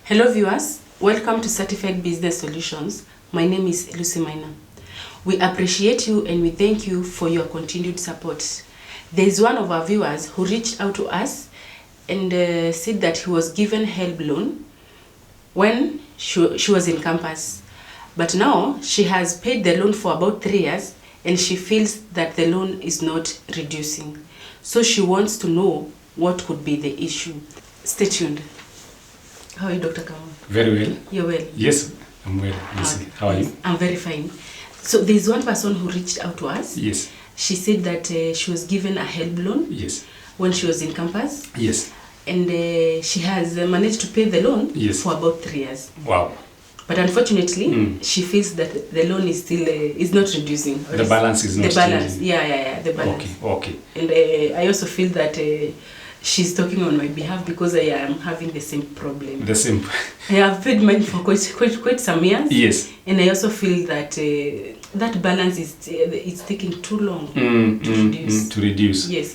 Hello viewers, welcome to Certified Business Solutions. My name is Lucy Minor. We appreciate you and we thank you for your continued support. There is one of our viewers who reached out to us and said that he was given help loan when she was in campus. But now she has paid the loan for about 3 years and she feels that the loan is not reducing. So she wants to know what could be the issue. Stay tuned. How are you, Dr. Kamu? Very well. You're well? Yes, I'm well. How are you? I'm very fine. So there's one person who reached out to us. Yes. She said that she was given a help loan. Yes. When she was in campus. Yes. And she has managed to pay the loan for about 3 years. Wow. But unfortunately, she feels that the loan is still is not reducing. The balance is not changing. Yeah, the balance. Okay. And I also feel that she's talking on my behalf because I am having the same problem. The same. I have paid money for quite some years. Yes. And I also feel that that balance is it's taking too long to reduce. To reduce. Yes.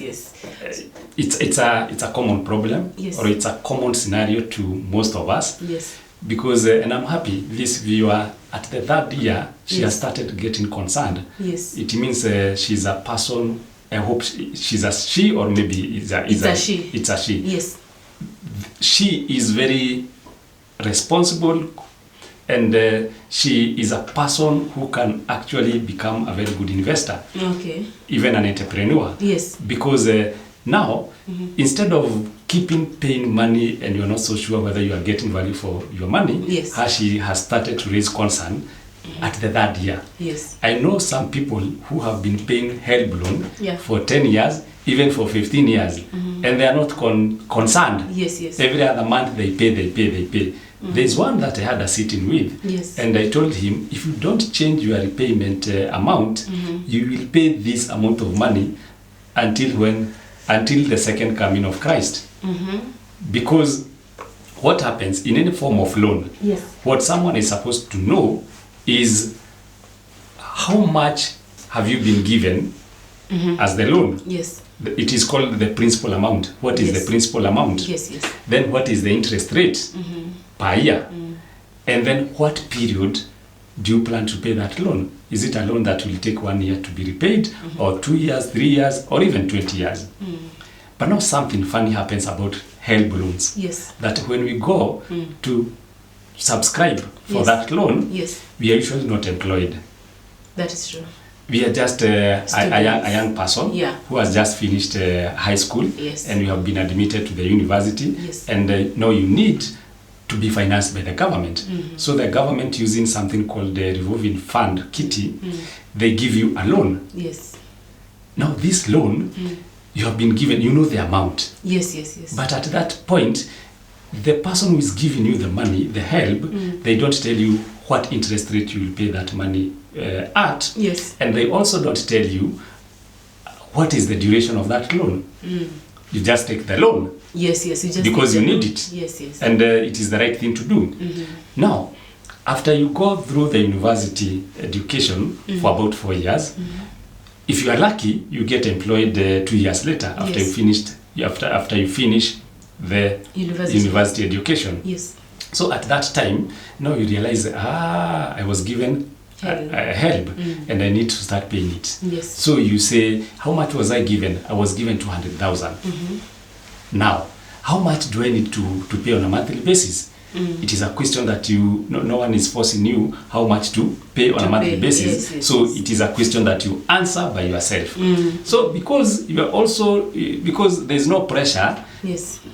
It's a common problem. Yes. Or it's a common scenario to most of us. Yes. Because and I'm happy this viewer at the 3rd year she has started getting concerned. Yes. It means she's a person. I hope she's a she, or maybe it's a she. It's a she. Yes. She is very responsible, and she is a person who can actually become a very good investor. Okay. Even an entrepreneur. Yes. Because now, instead of paying money and you're not so sure whether you are getting value for your money, she has started to raise concern at the 3rd year. Yes. I know some people who have been paying help loan for 10 years, even for 15 years, and they are not concerned. Yes. Every other month they pay. There's one that I had a sitting with, and I told him, if you don't change your repayment amount, you will pay this amount of money until the second coming of Christ. Because what happens in any form of loan, what someone is supposed to know is how much have you been given as the loan. Yes. It is called the principal amount. What is the principal amount? Yes. Then what is the interest rate per year? And then what period do you plan to pay that loan? Is it a loan that will take 1 year to be repaid, or 2 years, 3 years, or even 20 years? But now something funny happens about help loans. Yes. That when we go to subscribe for that loan, we are usually not employed. That is true. We are just a young person who has just finished high school, and we have been admitted to the university, and now you need to be financed by the government. So the government, using something called the revolving fund kitty, they give you a loan. Yes. Now this loan, you have been given, you know the amount. Yes. But at that point, the person who is giving you the money, the help, they don't tell you what interest rate you will pay that money at. Yes. And they also don't tell you what is the duration of that loan. You just take the loan. Yes. You just because you need it. Yes. And it is the right thing to do. Now, after you go through the university education for about 4 years, if you are lucky, you get employed 2 years later after you finish the university education. Yes. So at that time, now you realize, I was given help, and I need to start paying it. Yes. So you say, how much was I given? I was given 200,000. Now, how much do I need to pay on a monthly basis? It is a question that no one is forcing you how much to pay on a monthly basis. So it is a question that you answer by yourself. So because there's no pressure,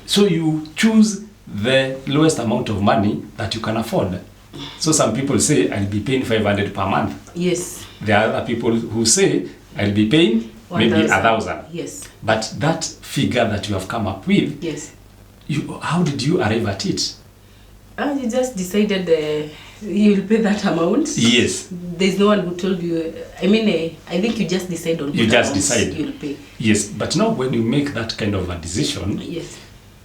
so you choose the lowest amount of money that you can afford. So some people say, I'll be paying 500 per month. Yes. There are other people who say, I'll be paying maybe 1,000. Yes. But that figure that you have come up with, how did you arrive at it? You just decided you'll pay that amount. Yes. There's no one who told you. I mean, I think you just decide on. You just decide. You'll pay. Yes, but now when you make that kind of a decision,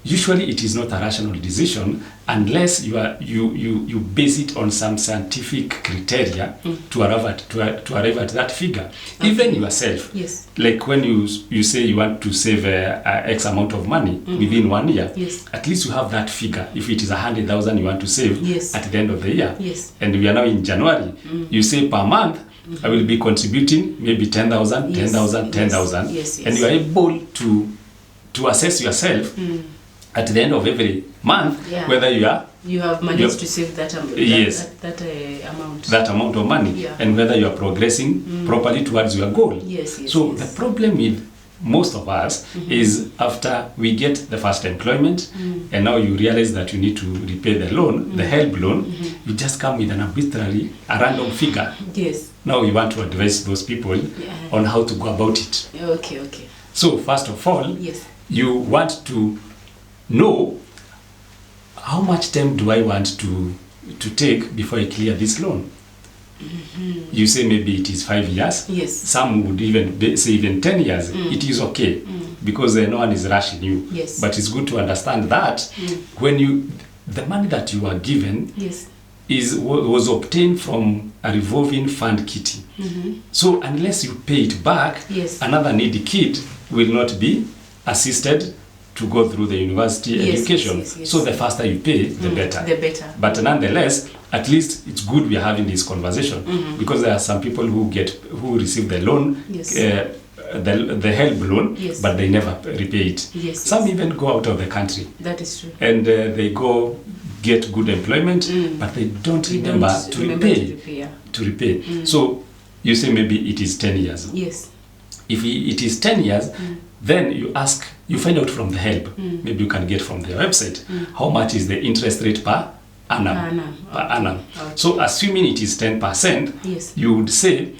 usually it is not a rational decision unless you base it on some scientific criteria to arrive at that figure. Okay. Even yourself, yes, like when you say you want to save X amount of money within 1 year, yes, at least you have that figure. If it is 100,000 you want to save, yes, at the end of the year, yes, and we are now in January, you say per month, I will be contributing maybe 10,000, yes, 10,000, 10,000, yes, yes, and you are able to assess yourself at the end of every month, yeah, whether you have managed to save that amount. Yes, that amount of money, yeah, and whether you are progressing properly towards your goal. Yes, yes, so yes. The problem with most of us is after we get the first employment and now you realize that you need to repay the loan, the help loan, you just come with an arbitrary, a random figure. Yes. Now you want to advise those people on how to go about it. Okay. So first of all, yes, you want to know how much time do I want to take before I clear this loan. You say maybe it is 5 years. yes, Some would even say even 10 years. It is okay because no one is rushing you. yes, But it's good to understand that when the money that you are given yes, was obtained from a revolving fund kitty. So unless you pay it back, yes, another needy kid will not be assisted to go through the university education. Yes. So the faster you pay, the better. The better. But nonetheless, at least it's good we are having this conversation because there are some people who receive the loan, yes, the help loan, yes, but they never repay it. Yes, Some yes, even go out of the country. that is true. And they go get good employment, but they don't remember to repay. So you say maybe it is 10 years. Yes. If it is 10 years, then you find out from the help. Maybe you can get from their website how much is the interest rate per annum. Okay. So assuming it is 10%, yes, you would say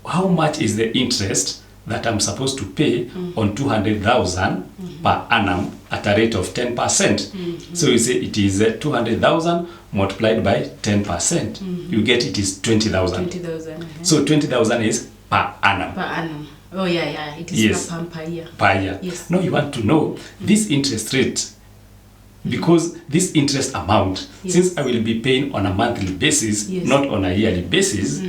how much is the interest that I'm supposed to pay on 200,000 per annum at a rate of 10%. So you say it is 200,000 multiplied by 10%. You get it is 20,000. 20,000. So 20,000 is per annum. Per annum. Oh yeah. It is Yes. per year. Per year. Yes. Now you want to know this interest rate, because this interest amount, since I will be paying on a monthly basis, not on a yearly basis,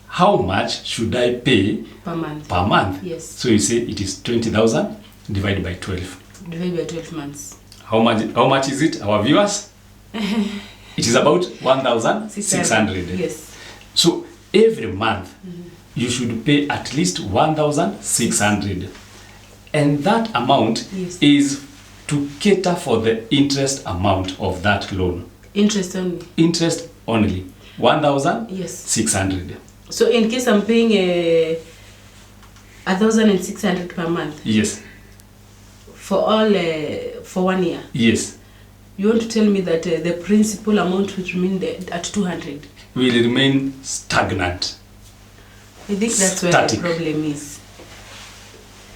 how much should I pay per month? Per month. Yes. So you say it is 20,000 divided by 12. Divided by 12 months. How much is it, our viewers? It is about 1,600. Yes. So every month you should pay at least 1,600, and that amount is to cater for the interest amount of that loan. Interest only. Interest only. 1,600. So in case I'm paying 1,600 per month. Yes. For 1 year. Yes. You want to tell me that the principal amount will remain at 200? Will remain stagnant. I think that's where the problem is.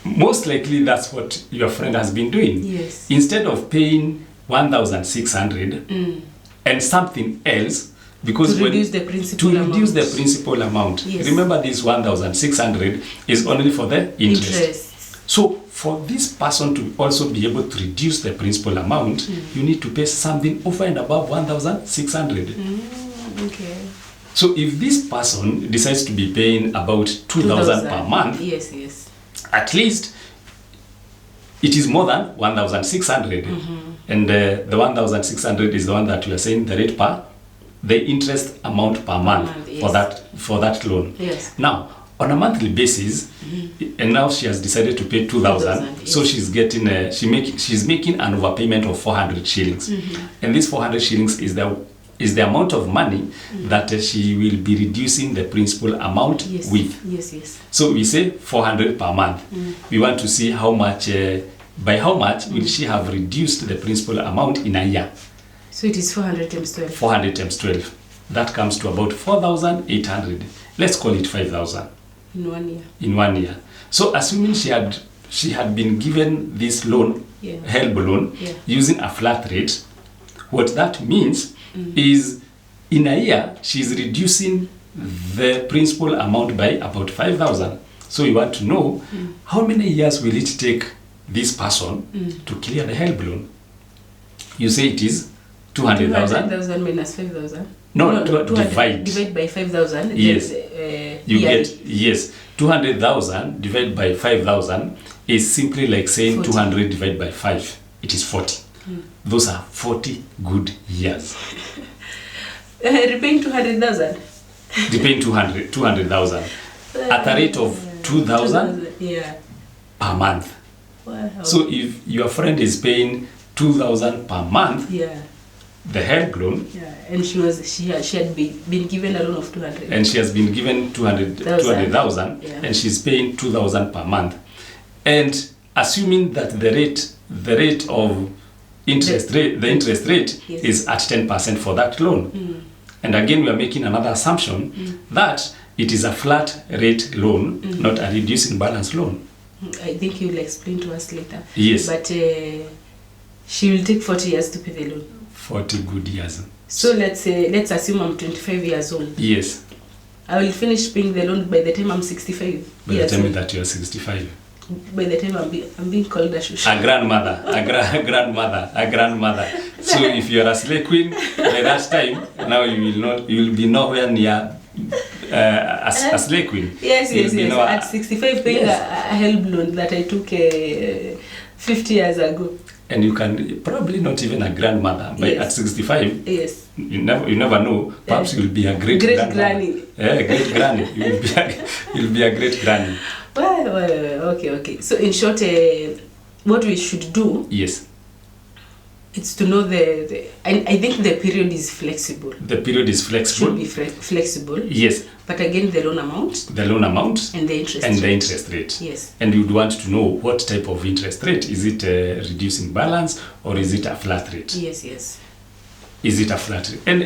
Most likely that's what your friend has been doing. Yes. Instead of paying 1,600 and something else, because to reduce the principal amount. Yes. Remember, this 1,600 is only for the interest. So for this person to also be able to reduce the principal amount, you need to pay something over and above 1,600. Okay. So if this person decides to be paying about 2,000 per month, yes, at least it is more than 1,600. And the 1,600 is the one that you are saying the rate the interest amount per month, for that loan. Yes. Now, on a monthly basis, and now she has decided to pay 2,000, so she's getting she's making an overpayment of 400 shillings, and this 400 shillings is the amount of money that she will be reducing the principal amount with. Yes. So we say 400 per month. We want to see how much, by how much will she have reduced the principal amount in a year. So it is 400 times 12. 400 times 12. That comes to about 4,800. Let's call it 5,000. In 1 year. In 1 year. So assuming she had been given this loan, help loan, using a flat rate, what that means is in a year she's reducing the principal amount by about 5,000. So you want to know how many years will it take this person to clear the help loan. You say it is 200,000. 200,000 minus 5,000. No, divide. Divide by 5,000. Yes. You yearly. get, yes, 200,000 divided by 5,000 is simply like saying 40. 200 divided by 5. It is 40. Those are 40 good years. Repaying 200,000. Repaying 200,000 at a rate of 2,000 yeah. per month. Wow. So if your friend is paying 2,000 per month, yeah. the help loan, Yeah, and she had been given a loan of 200. and she has been given 200,000, Yeah. and she's paying 2,000 per month. And assuming that the rate of interest rate, the interest rate Yes. is at 10% for that loan. And again, we are making another assumption that it is a flat rate loan, not a reducing balance loan. I think you will explain to us later. Yes. But she will take 40 years to pay the loan. 40 good years. So let's assume I'm 25 years old. Yes. I will finish paying the loan by the time I'm 65 By the years time old. that you are 65. By the time I'm being called a shusha. A grandmother, a grandmother. So if you are a slay queen, by that time, now you will be nowhere near a slay queen. Yes. At 65 paying Yes. a help loan that I took 50 years ago. And you can probably not even a grandmother, but Yes. at 65, Yes. you never know. Perhaps you will be a great granny. Yeah, great granny. You'll be a great granny. Well, okay. So in short, what we should do, Yes. it's to know I think the period is flexible. The period is Should flexible. be flexible. Yes. But again, the loan amount The loan amount and the interest and rate. the interest rate. Yes. And you'd want to know what type of interest rate. Is it a reducing balance or is it a flat rate? Yes. Is it a flat rate? And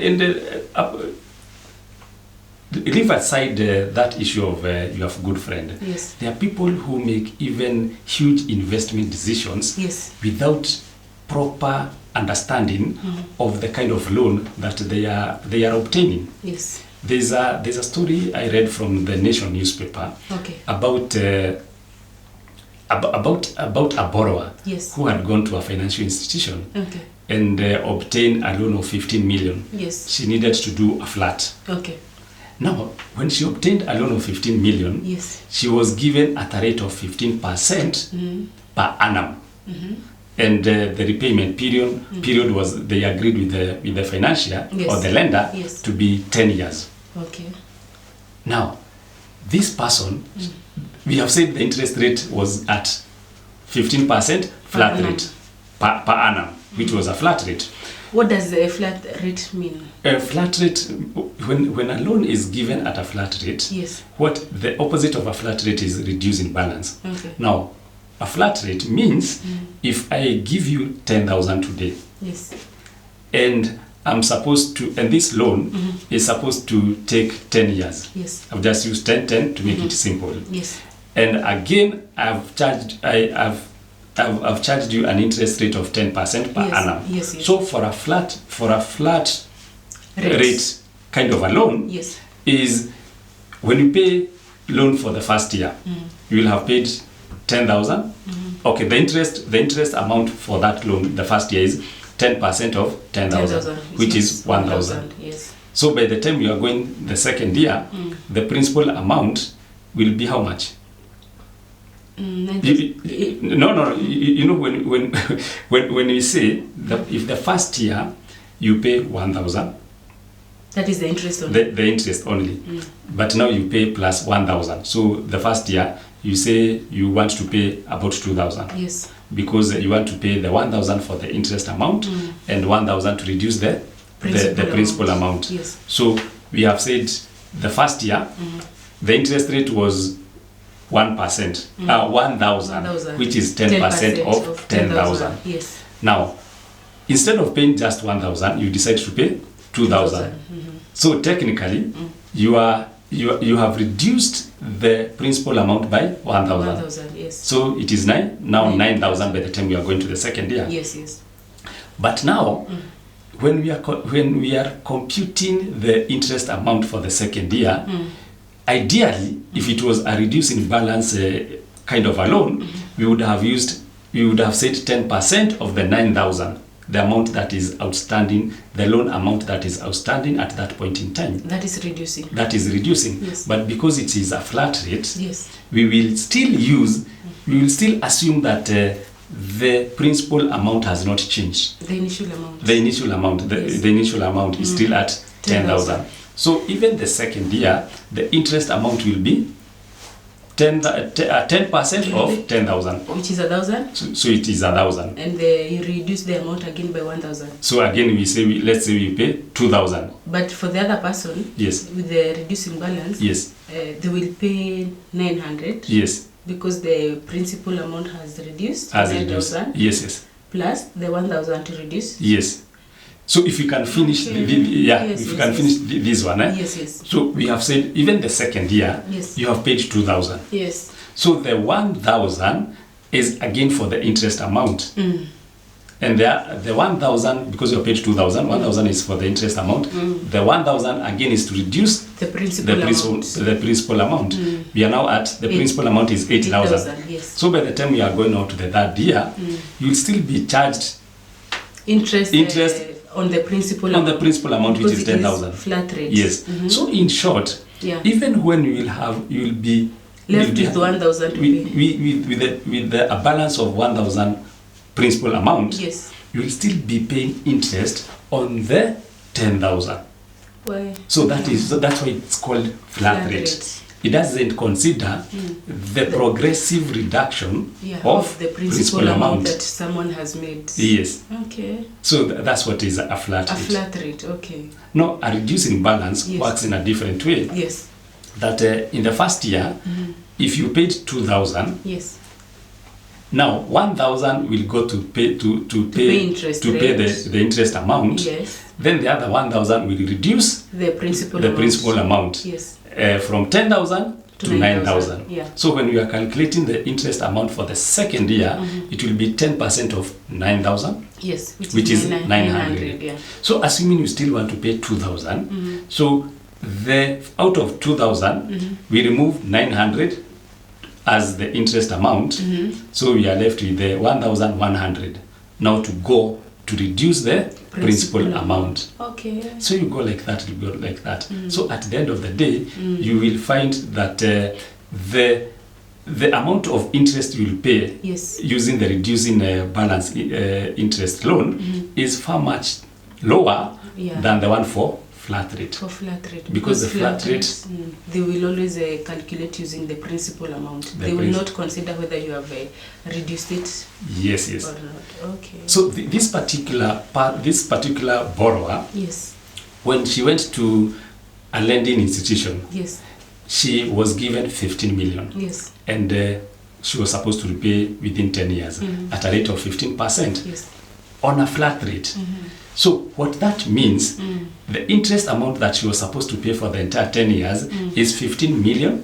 leave aside that issue of you have a good friend. Yes. There are people who make even huge investment decisions Yes. without proper understanding of the kind of loan that they are obtaining. Yes. There's a story I read from the Nation newspaper Okay. about a borrower Yes. who had gone to a financial institution Okay. and obtained a loan of 15 million. Yes. She needed to do a flat. Okay. Now, when she obtained a loan of 15 million, Yes. she was given at a rate of 15% per annum. And the repayment period was, they agreed with the financier Yes. or the lender Yes. to be 10 years. Okay. Now, this person, we have said the interest rate was at 15% flat annum. rate per annum, which was a flat rate. What does a flat rate mean? A flat rate, when a loan is given at a flat rate, Yes. what the opposite of a flat rate is reducing balance. Okay. Now, a flat rate means if I give you 10,000 today, Yes. and I'm supposed to, and this loan is supposed to take 10 years. Yes. I've just used 10 to make it simple. Yes. And again, I've charged you an interest rate of 10% per Yes, annum. yes. So for a flat rate kind of a loan, Yes. is when you pay loan for the first year, you will have paid 10,000. Okay, the interest amount for that loan the first year is 10% of 10,000, which is 1,000. Yes. So by the time you are going the second year, the principal amount will be how much? No. You know when we say that if the first year you pay 1,000, that is the interest on it. the interest only, but now you pay plus 1,000. So the first year you say you want to pay about 2,000. Yes. Because you want to pay the 1,000 for the interest amount and 1,000 to reduce the principal amount. Yes. So we have said the first year the interest rate was 1%, 1,000, which is 10% of 10,000. Yes. Now, instead of paying just 1,000, you decide to pay 2,000. So technically, you have reduced the principal amount by 1,000. 1,000, yes. So it is now 9,000 by the time we are going to the second year. Yes. But now, when we are computing the interest amount for the second year, ideally, if it was a reducing balance kind of a loan, we would have used you would have said 10% of the 9,000, the amount that is outstanding, the loan amount that is outstanding at that point in time. That is reducing. That is reducing. Yes. But because it is a flat rate, Yes. we will still assume that the principal amount has not changed. The initial amount. The initial amount, the initial amount is still at 10,000. So even the second year, the interest amount will be 10% of 10,000. Which is 1,000. So it is 1,000. And you reduce the amount again by 1,000. So again, let's say we pay 2,000. But for the other person, yes, with the reducing balance, yes, they will pay 900. Yes. Because the principal amount has reduced. Has reduced. Yes, yes. Plus the 1,000 to reduce. Yes. So if you can finish, finish this one, Yes, yes. So we have said even the second year, yes, you have paid 2,000. Yes. So the 1,000 is again for the interest amount. And the 1,000, because you have paid 2,000, 1,000 is for the interest amount. The 1,000 again is to reduce the principal amount. We are now at the principal amount is 8,000. Yes. So by the time we are going on to the third year, you will still be charged interest on the principal amount, which is 10,000. Flat rate. Yes. So in short, even when you will be left with 1,000 to pay. with a balance of 1,000 principal amount, yes, you will still be paying interest on the 10,000. Why? So that's why it's called flat rate. It doesn't consider the progressive reduction of the principal amount that someone has made. Yes. Okay. So that's what is a flat rate. A flat rate, okay. No, a reducing balance works in a different way. Yes. That in the first year, if you paid 2,000, yes, now 1,000 will go to pay the interest amount. Yes. Then the other 1,000 will reduce the principal amount. Yes. From 10,000 to 9,000. Yeah. So when we are calculating the interest amount for the second year, it will be 10% of 9,000. Yes, which is 900. Yeah. So assuming you still want to pay 2,000, so out of 2,000, we remove 900 as the interest amount. So we are left with the 1,100. Now to go to reduce the principal amount. Okay. So you go like that, you go like that. So at the end of the day, you will find that the amount of interest you will pay using the reducing balance interest loan is far much lower than the one for flat rate. For flat rate. Because the flat rate, they will always calculate using the principal amount. They will not consider whether you have reduced it. Yes, yes. Or not. Okay. So this particular borrower, when she went to a lending institution, she was given 15 million. Yes. And she was supposed to repay within 10 years at a rate of 15% on a flat rate. So what that means, the interest amount that she was supposed to pay for the entire 10 years is 15 million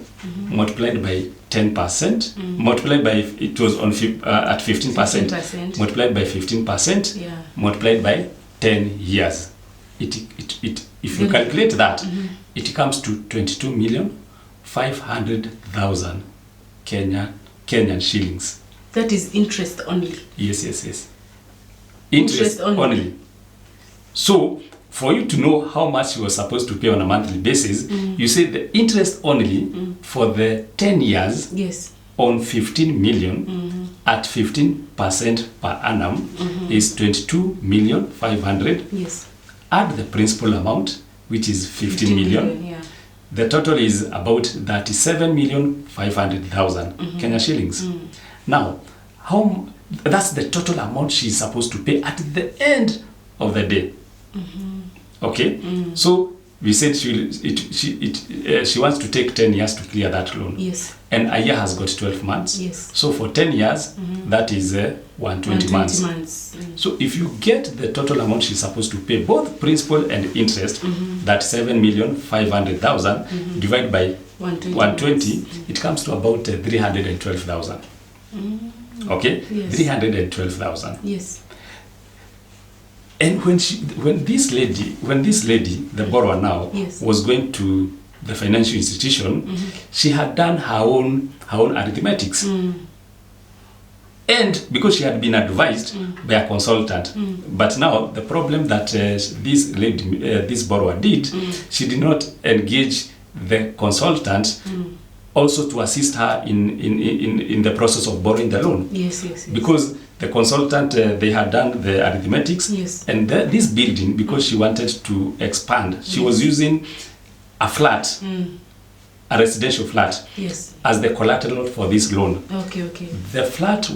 multiplied by 10%, multiplied by, it was on at 15%, multiplied by 15%, multiplied by 10 years. If you calculate that, it comes to 22,500,000 Kenyan shillings. That is interest only. Yes, yes, yes. Interest only. So, for you to know how much you were supposed to pay on a monthly basis, you say the interest only for the 10 years on 15 million at 15% per annum is 22,500,000. Yes. Add the principal amount, which is 15 million. The total is about 37,500,000 Kenya shillings. Now, that's the total amount she is supposed to pay at the end of the day. Okay, so we said she wants to take 10 years to clear that loan. Yes. And a year has got 12 months. Yes. So for 10 years, that is 120 months. So if you get the total amount she's supposed to pay, both principal and interest, that 7,500,000 divided by 120, it comes to about 312,000. Okay, yes. 312,000. Yes. And when this lady, the borrower now, was going to the financial institution, she had done her own arithmetics. And because she had been advised by a consultant, but now the problem that this lady, this borrower did, she did not engage the consultant also to assist her in the process of borrowing the loan. Yes, yes, yes. Because the consultant, they had done the arithmetics, yes. and this building, because she wanted to expand, she was using a flat, a residential flat, yes, as the collateral for this loan. Okay, okay. The flat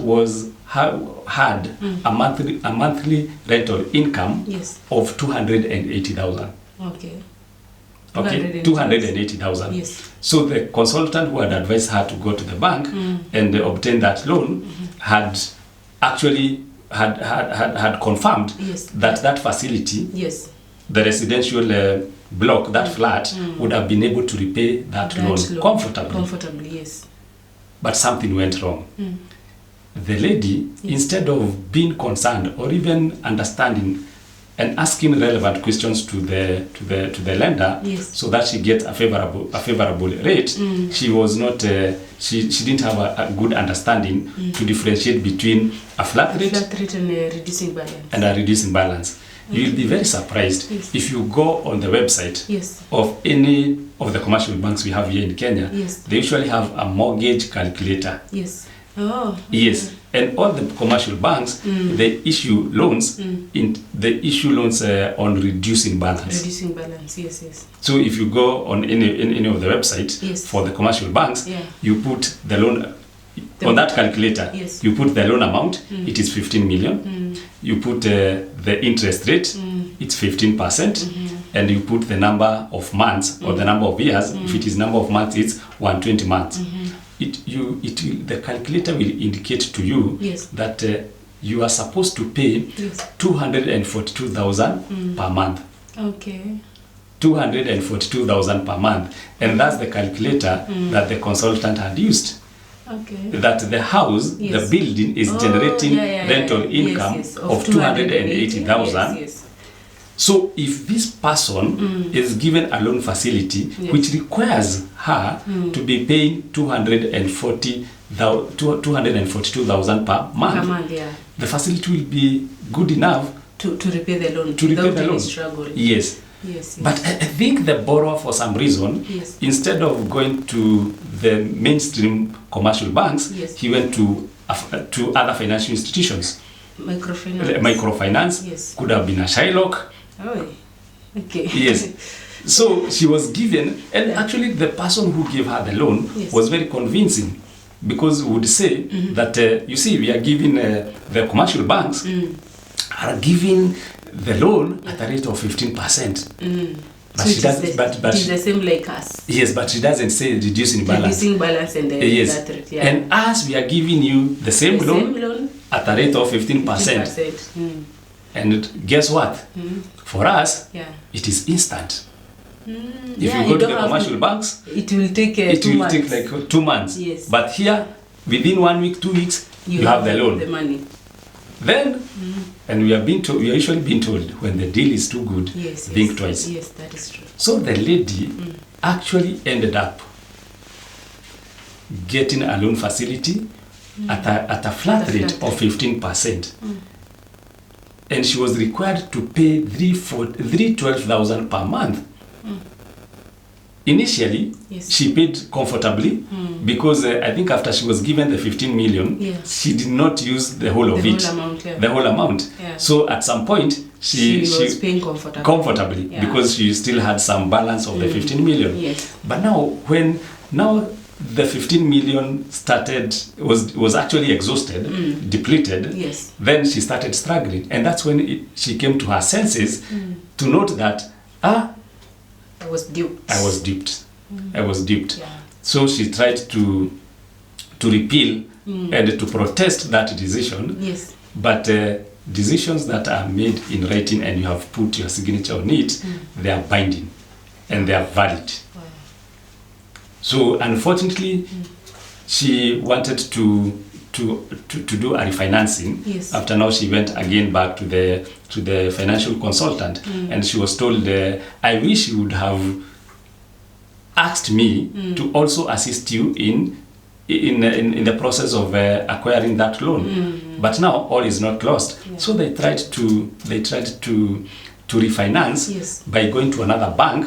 had a monthly rental income, Yes. of 280,000. Okay. Okay, 280,000. Yes. So the consultant who had advised her to go to the bank and obtain that loan had actually had confirmed Yes. that facility, Yes. the residential block, that flat, would have been able to repay that loan comfortably. Comfortably, yes. But something went wrong. The lady, instead of being concerned or even understanding and asking relevant questions to the lender, yes, so that she gets a favorable rate, she was not she didn't have a good understanding to differentiate between a flat rate and a reducing balance. reducing balance. You'll be very surprised if you go on the website of any of the commercial banks we have here in Kenya. They usually have a mortgage calculator. Yes. Oh. Yes, and all the commercial banks, they issue loans they issue loans on reducing balance. Reducing balance, yes, yes. So if you go on any of the websites for the commercial banks, you put the loan on that calculator. Yes. You put the loan amount, it is 15 million. You put the interest rate, it's 15%, and you put the number of months or the number of years. If it is number of months, it's 120 months. The calculator will indicate to you that you are supposed to pay 242,000 per month. Okay. 242,000 per month, and that's the calculator that the consultant had used. Okay. That the house, the building, is generating rental income of 280,000. Yes. So if this person is given a loan facility which requires her to be paying 242,000 per month, the facility will be good enough to repay the loan. To repay the loan. Struggle. Yes. Yes. But I think the borrower, for some reason, instead of going to the mainstream commercial banks, he went to other financial institutions. Microfinance. Could have been a Shylock. Oh, okay. Yes. So she was given, and actually the person who gave her the loan was very convincing, because we would say that, you see, we are giving the commercial banks are giving the loan at a rate of 15%. But so she doesn't. It is the same like us. Yes, but she doesn't say reducing balance. Reducing balance and that rate. Yeah. And as we are giving you the same loan at a rate of 15%. And guess what? For us, it is instant. If you go to the commercial banks, it will take 2 months. Take like 2 months. Yes. But here, within 1 week, 2 weeks, you have the loan. The money. Then, and we are usually being told, when the deal is too good, think twice. Yes, that is true. So the lady actually ended up getting a loan facility at a flat rate of 15%. And she was required to pay 312,000 per month. Initially, she paid comfortably because I think after she was given the 15 million, she did not use the whole of it. The whole amount. Yeah. So at some point, she was paying comfortably because she still had some balance of the 15 million. Yes. But now, the 15 million was actually exhausted, depleted, then she started struggling. And that's when she came to her senses to note that, I was duped. Yeah. So she tried to repeal and to protest that decision. Yes. But decisions that are made in writing and you have put your signature on it, they are binding and they are valid. Wow. So unfortunately, she wanted to do a refinancing. Yes. After now, she went again back to the financial consultant, and she was told, "I wish you would have asked me to also assist you in in the process of acquiring that loan. But now all is not lost. So they tried to refinance by going to another bank,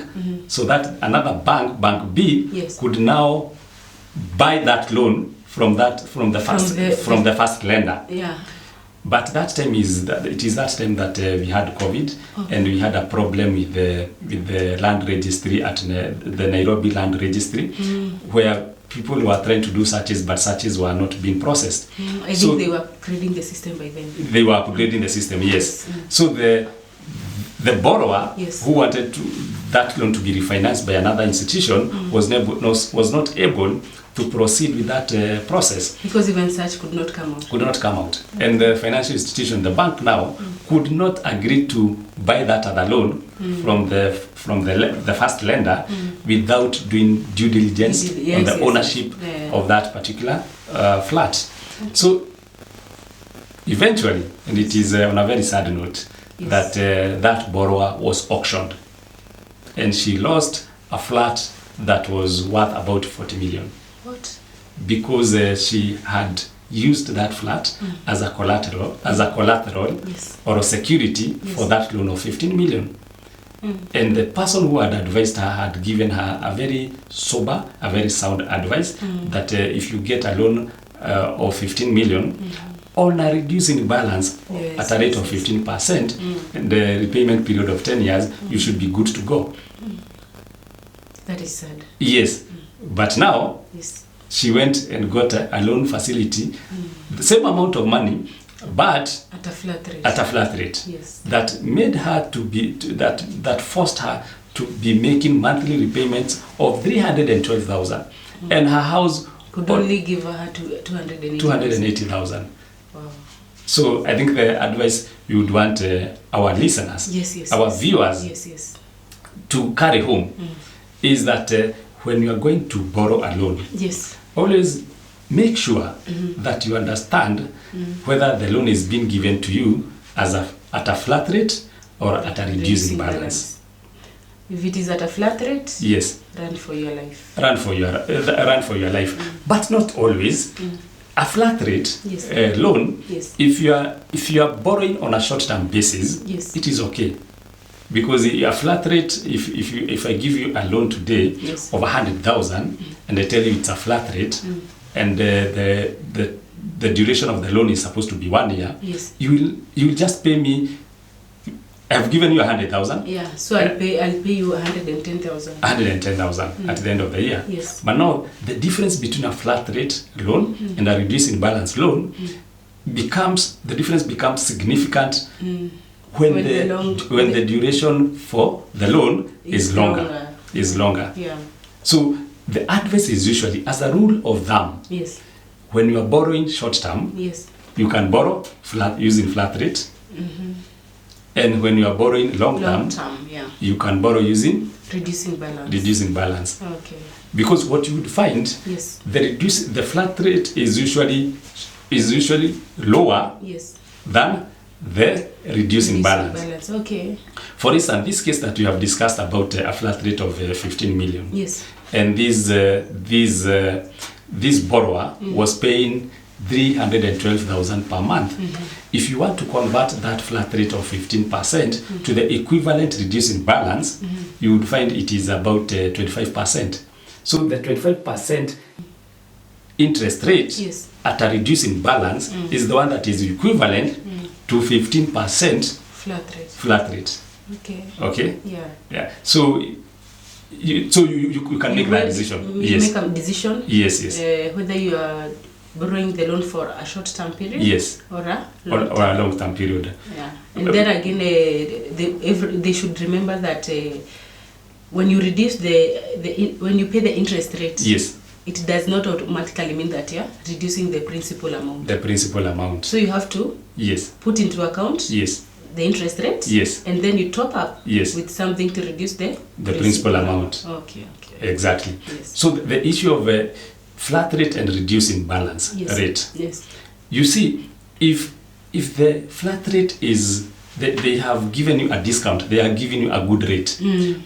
so that another bank, Bank B, could now buy that loan from the first lender. But that time it is that time that we had COVID, and we had a problem with the land registry at the Nairobi Land Registry, where people were trying to do searches, but searches were not being processed. I think they were upgrading the system by then. They were upgrading the system, yes. So the borrower who wanted that loan to be refinanced by another institution was not able to proceed with that process. Because even such could not come out. And the financial institution, the bank now, could not agree to buy that other loan from the first lender without doing due diligence on the ownership of that particular flat. So eventually, and it is on a very sad note, that that borrower was auctioned, and she lost a flat that was worth about 40 million. What? Because she had used that flat as a collateral or a security for that loan of 15 million. And the person who had advised her had given her a very sober, a very sound advice that if you get a loan of 15 million on a reducing balance at a rate of 15% and the repayment period of 10 years, you should be good to go. That is sad. Yes. But now, she went and got a loan facility, the same amount of money, but at a flat rate. That made her that forced her to be making monthly repayments of 312,000, and her house could only give her 280,000. Wow. So I think the advice we would want our listeners, our viewers, to carry home is that when you are going to borrow a loan, always make sure that you understand whether the loan is being given to you as at a flat rate or at a reducing balance. If it is at a flat rate, run for your life. Run for your life, but not always. A flat rate loan, if you are borrowing on a short-term basis, it is okay. Because a flat rate, if I give you a loan today of 100,000 and I tell you it's a flat rate, and the duration of the loan is supposed to be 1 year, you will just pay me. I've given you 100,000. So I'll pay you 110,000. 110,000 at the end of the year. But now the difference between a flat rate loan and a reducing balance loan becomes significant when the duration for the loan is longer. So the advice is usually, as a rule of thumb, when you are borrowing short term, you can borrow using flat rate, and when you are borrowing long term, you can borrow using reducing balance. Okay. Because what you would find, the flat rate is usually lower than the reducing balance. Okay. For instance, this case that we have discussed about a flat rate of 15 million. And this borrower was paying 312,000 per month. If you want to convert that flat rate of 15% to the equivalent reducing balance, you would find it is about 25%. So the 25% interest rate at a reducing balance is the one that is equivalent to 15% flat rate. Okay. So you can make that decision. Make a decision. Yes. Whether you are borrowing the loan for a short-term period, or a long-term period. And then again, they should remember that when you reduce when you pay the interest rate, it does not automatically mean that you're reducing the principal amount. So you have to put into account the interest rate, and then you top up with something to reduce the principal amount. Okay. Exactly. So the issue of flat rate and reducing balance rate. You see, if the flat rate is they have given you a discount. They are giving you a good rate.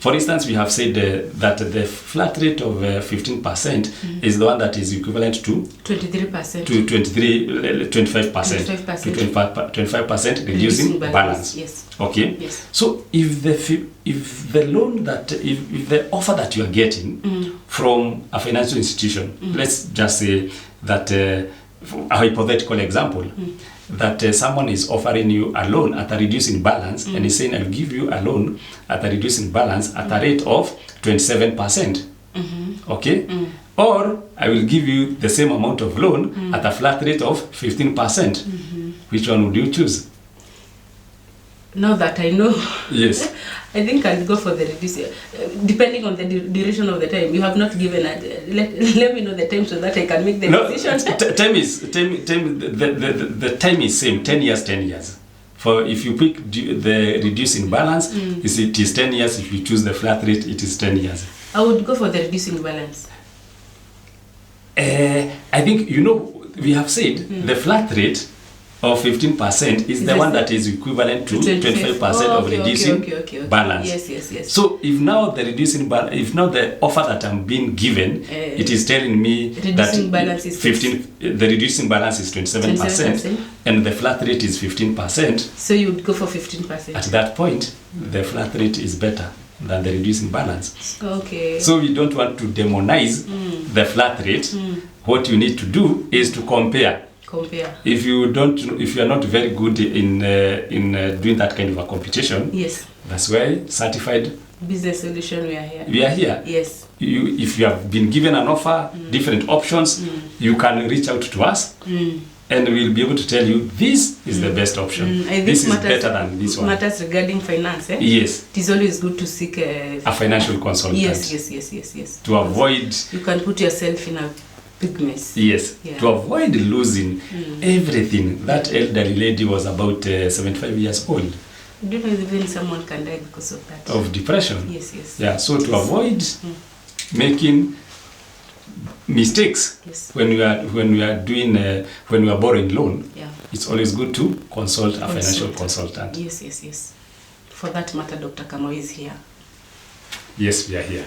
For instance, we have said that the flat rate of 15% is the one that is equivalent to 23%. to 25%. 25%. To 25% reducing balance. Yes. Okay. Yes. So if the loan that if the offer that you are getting from a financial institution, let's just say that a hypothetical example, that someone is offering you a loan at a reducing balance and is saying, I'll give you a loan at a reducing balance at a rate of 27%. Okay? Or I will give you the same amount of loan at a flat rate of 15%. Which one would you choose? Now that I know, Yes. I think I'll go for the reducing, depending on the duration of the time. You have not given let me know the time so that I can make the decision. The time is same, 10 years, 10 years. For if you pick the reducing balance, it is 10 years. If you choose the flat rate, it is 10 years. I would go for the reducing balance. I think, we have said the flat rate of 15% is the one that is equivalent to 25% of reducing balance. Yes. So if now the reducing balance, if now the offer that I'm being given, it is telling me that balance is the reducing balance is 27%, and the flat rate is 15%. So you would go for 15%. At that point, the flat rate is better than the reducing balance. Okay. So we don't want to demonize the flat rate. What you need to do is to compare. If you are not very good in doing that kind of a computation, yes, that's why certified business solution we are here. We are here. Yes. If you have been given an offer, different options, you can reach out to us, and we'll be able to tell you this is the best option. I think this is better than this one. Matters regarding finance. Yes. It is always good to seek a financial consultant. Yes. To avoid. You can put yourself in a big mess. Yes. Yeah. To avoid losing everything. That elderly lady was about 75 years old. Do you know even someone can die because of that? Of depression. Yes. Yeah. So to avoid making mistakes when we are borrowing loan, it's always good to consult a financial consultant. Yes. For that matter, Dr. Kamau is here. Yes, we are here.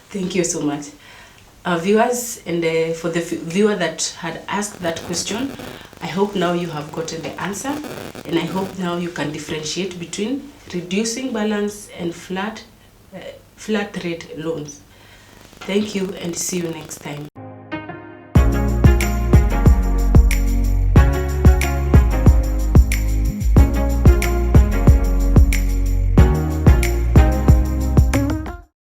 Thank you so much. Viewers, and for the viewer that had asked that question, I hope now you have gotten the answer, and I hope now you can differentiate between reducing balance and flat rate loans. Thank you, and see you next time.